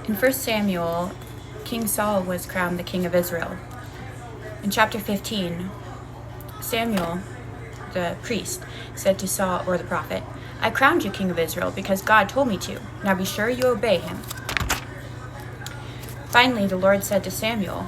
In 1 Samuel, King Saul was crowned the king of Israel. In chapter 15, Samuel, the priest, said to Saul, or the prophet, "I crowned you king of Israel because God told me to. Now be sure you obey him." Finally, the Lord said to Samuel,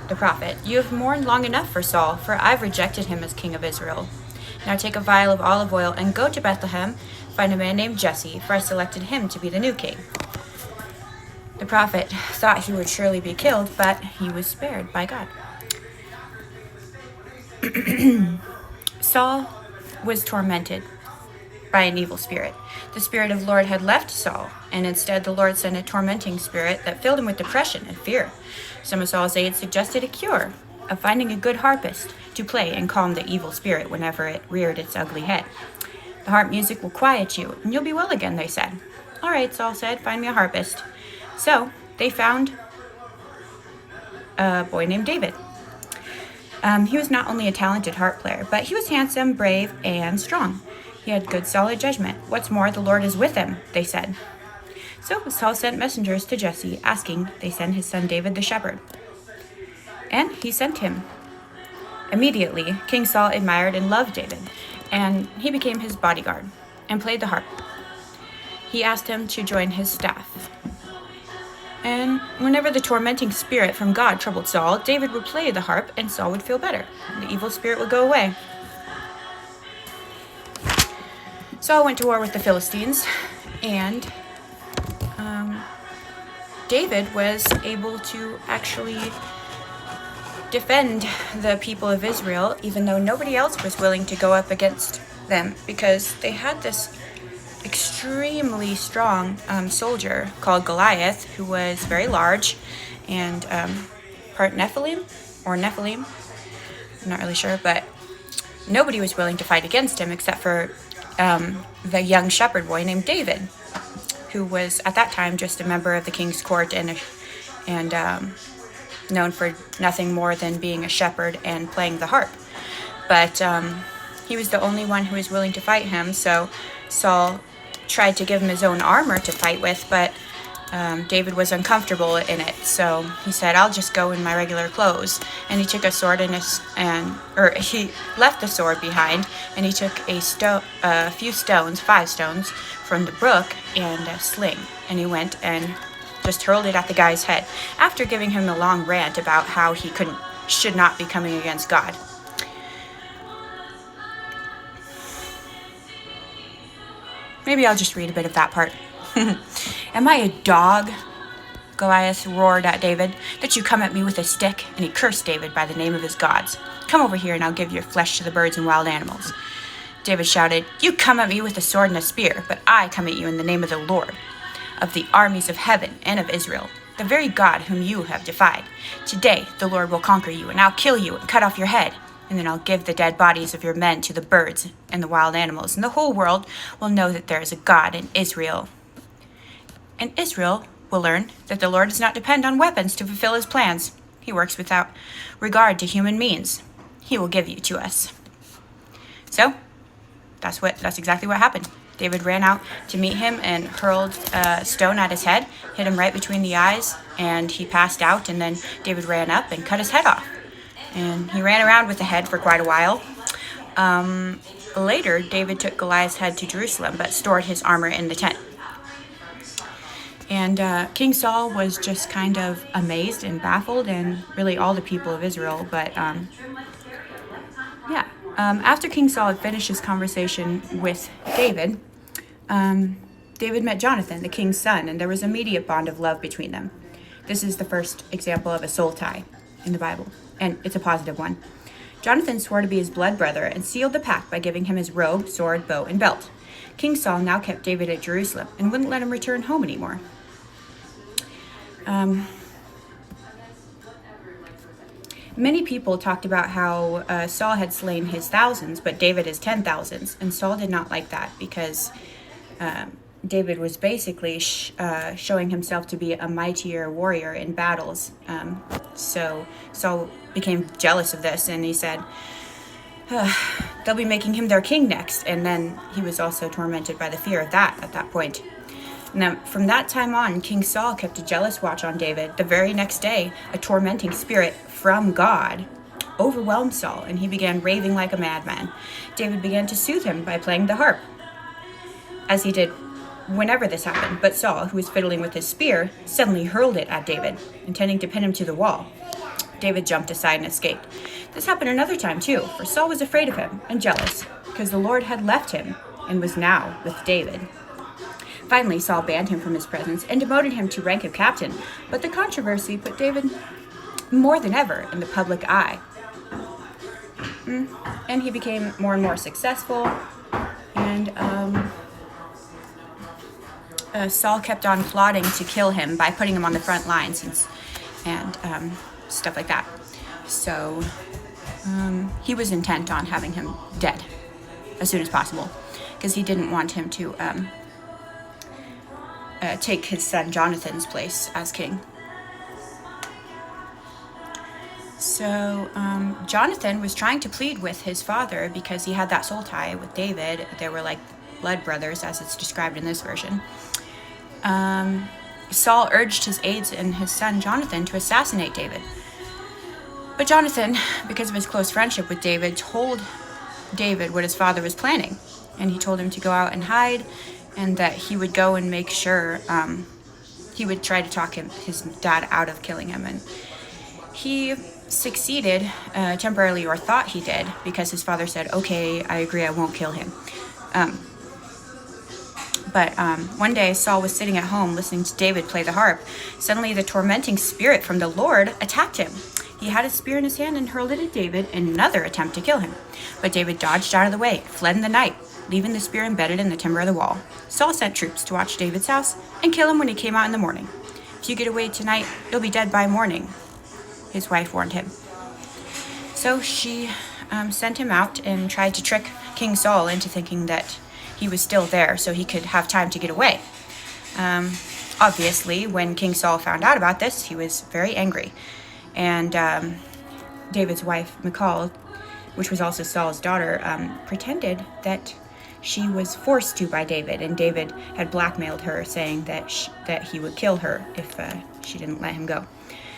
the prophet, "You have mourned long enough for Saul, for I've rejected him as king of Israel. Now take a vial of olive oil and go to Bethlehem, find a man named Jesse, for I selected him to be the new king." The prophet thought he would surely be killed, but he was spared by God. Saul was tormented by an evil spirit. The Spirit of the Lord had left Saul, and instead the Lord sent a tormenting spirit that filled him with depression and fear. Some of Saul's aides suggested a cure of finding a good harpist to play and calm the evil spirit whenever it reared its ugly head. "The harp music will quiet you, and you'll be well again," they said. "All right," Saul said, "find me a harpist." So they found a boy named David. He was not only a talented harp player, but he was handsome, brave, and strong. He had good, solid judgment. "What's more, the Lord is with him," they said. So Saul sent messengers to Jesse, asking they send his son David the shepherd. And he sent him. Immediately, King Saul admired and loved David, and he became his bodyguard and played the harp. He asked him to join his staff. And whenever the tormenting spirit from God troubled Saul, David would play the harp and Saul would feel better. The evil spirit would go away. Saul went to war with the Philistines, and David was able to actually defend the people of Israel, even though nobody else was willing to go up against them, because they had this extremely strong soldier called Goliath, who was very large and part Nephilim. I'm not really sure, but nobody was willing to fight against him except for the young shepherd boy named David, who was at that time just a member of the king's court and known for nothing more than being a shepherd and playing the harp. But he was the only one who was willing to fight him, so Saul tried to give him his own armor to fight with, but David was uncomfortable in it, so he said, "I'll just go in my regular clothes." And he took a sword he left the sword behind, and he took a few stones, 5 stones, from the brook and a sling, and he went and just hurled it at the guy's head, after giving him a long rant about how he should not be coming against God. Maybe I'll just read a bit of that part. "Am I a dog?" Goliath roared at David, "that you come at me with a stick?" And he cursed David by the name of his gods. "Come over here and I'll give your flesh to the birds and wild animals." David shouted, "You come at me with a sword and a spear, but I come at you in the name of the Lord, of the armies of heaven and of Israel, the very God whom you have defied. Today the Lord will conquer you, and I'll kill you and cut off your head. And then I'll give the dead bodies of your men to the birds and the wild animals, and the whole world will know that there is a God in Israel. And Israel will learn that the Lord does not depend on weapons to fulfill his plans. He works without regard to human means. He will give you to us." So that's exactly what happened. David ran out to meet him and hurled a stone at his head, hit him right between the eyes, and he passed out. And then David ran up and cut his head off. And he ran around with the head for quite a while. Later, David took Goliath's head to Jerusalem, but stored his armor in the tent. And King Saul was just kind of amazed and baffled, and really all the people of Israel. But after King Saul had finished his conversation with David, David met Johnathan, the king's son, and there was an immediate bond of love between them. This is the first example of a soul tie in the Bible, and it's a positive one. Johnathan swore to be his blood brother and sealed the pact by giving him his robe, sword, bow, and belt. King Saul now kept David at Jerusalem and wouldn't let him return home anymore. Many people talked about how Saul had slain his thousands, but David his 10,000s, and Saul did not like that because David was basically showing himself to be a mightier warrior in battles. So Saul became jealous of this, and he said, they'll be making him their king next. And then he was also tormented by the fear of that at that point. Now, from that time on, King Saul kept a jealous watch on David. The very next day, a tormenting spirit from God overwhelmed Saul, and he began raving like a madman. David began to soothe him by playing the harp, as he did whenever this happened. But Saul, who was fiddling with his spear, suddenly hurled it at David, intending to pin him to the wall. David jumped aside and escaped. This happened another time too, for Saul was afraid of him and jealous, because the Lord had left him and was now with David. Finally, Saul banned him from his presence and demoted him to rank of captain, but the controversy put David more than ever in the public eye. And he became more and more successful, and Saul kept on plotting to kill him by putting him on the front lines and stuff like that. So he was intent on having him dead as soon as possible, because he didn't want him to take his son Jonathan's place as king. So Jonathan was trying to plead with his father because he had that soul tie with David. They were like blood brothers, as it's described in this version. Saul urged his aides and his son Jonathan to assassinate David. But Jonathan, because of his close friendship with David, told David what his father was planning. And he told him to go out and hide, and that he would go and make sure he would try to talk his dad out of killing him. And he succeeded temporarily, or thought he did, because his father said, "Okay, I agree, I won't kill him." But one day Saul was sitting at home listening to David play the harp. Suddenly the tormenting spirit from the Lord attacked him. He had his spear in his hand and hurled it at David in another attempt to kill him. But David dodged out of the way, fled in the night, leaving the spear embedded in the timber of the wall. Saul sent troops to watch David's house and kill him when he came out in the morning. "If you get away tonight, you'll be dead by morning," his wife warned him. So she sent him out and tried to trick King Saul into thinking that he was still there so he could have time to get away. Obviously, when King Saul found out about this, he was very angry. And David's wife, Michal, which was also Saul's daughter, pretended that she was forced to by David, and David had blackmailed her, saying that he would kill her if she didn't let him go.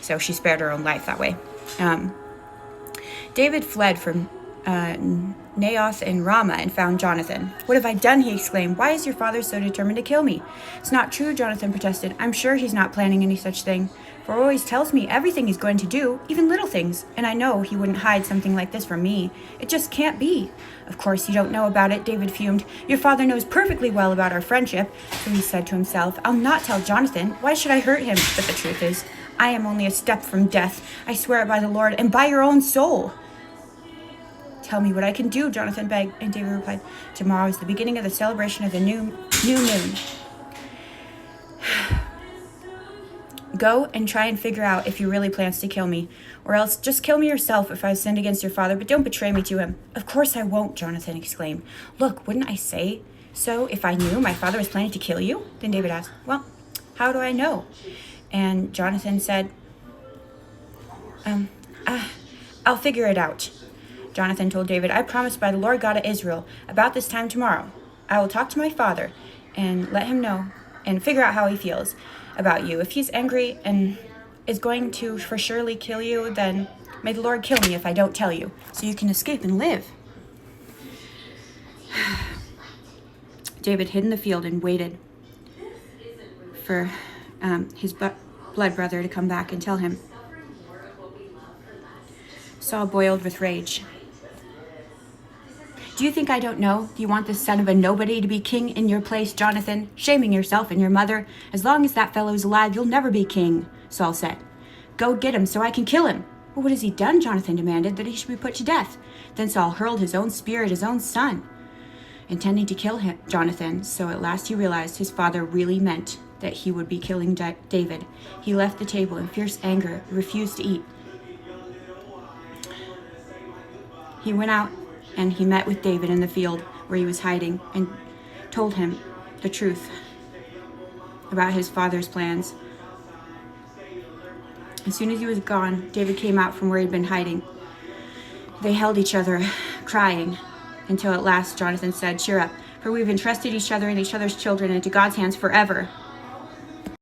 So she spared her own life that way. David fled from Naoth in Ramah and found Jonathan. "What have I done?" he exclaimed. "Why is your father so determined to kill me?" "It's not true," Jonathan protested. "I'm sure he's not planning any such thing. For he always tells me everything he's going to do, even little things, and I know he wouldn't hide something like this from me. It just can't be." "Of course you don't know about it," David fumed. "Your father knows perfectly well about our friendship." So he said to himself, "I'll not tell Jonathan. Why should I hurt him? But the truth is, I am only a step from death. I swear it by the Lord and by your own soul." "Tell me what I can do," Jonathan begged, and David replied, "Tomorrow is the beginning of the celebration of the new moon. Go and try and figure out if he really plans to kill me, or else just kill me yourself if I've sinned against your father, but don't betray me to him." "Of course I won't," Jonathan exclaimed. "Look, wouldn't I say so if I knew my father was planning to kill you?" Then David asked, "Well, how do I know?" And Jonathan said, "I'll figure it out." Jonathan told David, "I promise by the Lord God of Israel, about this time tomorrow, I will talk to my father and let him know and figure out how he feels about you. If he's angry and is going to for surely kill you, then may the Lord kill me if I don't tell you, so you can escape and live." David hid in the field and waited for his blood brother to come back and tell him. Saul boiled with rage. "Do you think I don't know? Do you want this son of a nobody to be king in your place, Jonathan? Shaming yourself and your mother. As long as that fellow's alive, you'll never be king," Saul said. "Go get him so I can kill him." "Well, what has he done?" Jonathan demanded. "That he should be put to death." Then Saul hurled his own spear at his own son, intending to kill him, Jonathan. So at last he realized his father really meant that he would be killing David. He left the table in fierce anger and refused to eat. He went out and he met with David in the field where he was hiding and told him the truth about his father's plans. As soon as he was gone, David came out from where he'd been hiding. They held each other, crying, until at last Jonathan said, "Cheer up, for we've entrusted each other and each other's children into God's hands forever.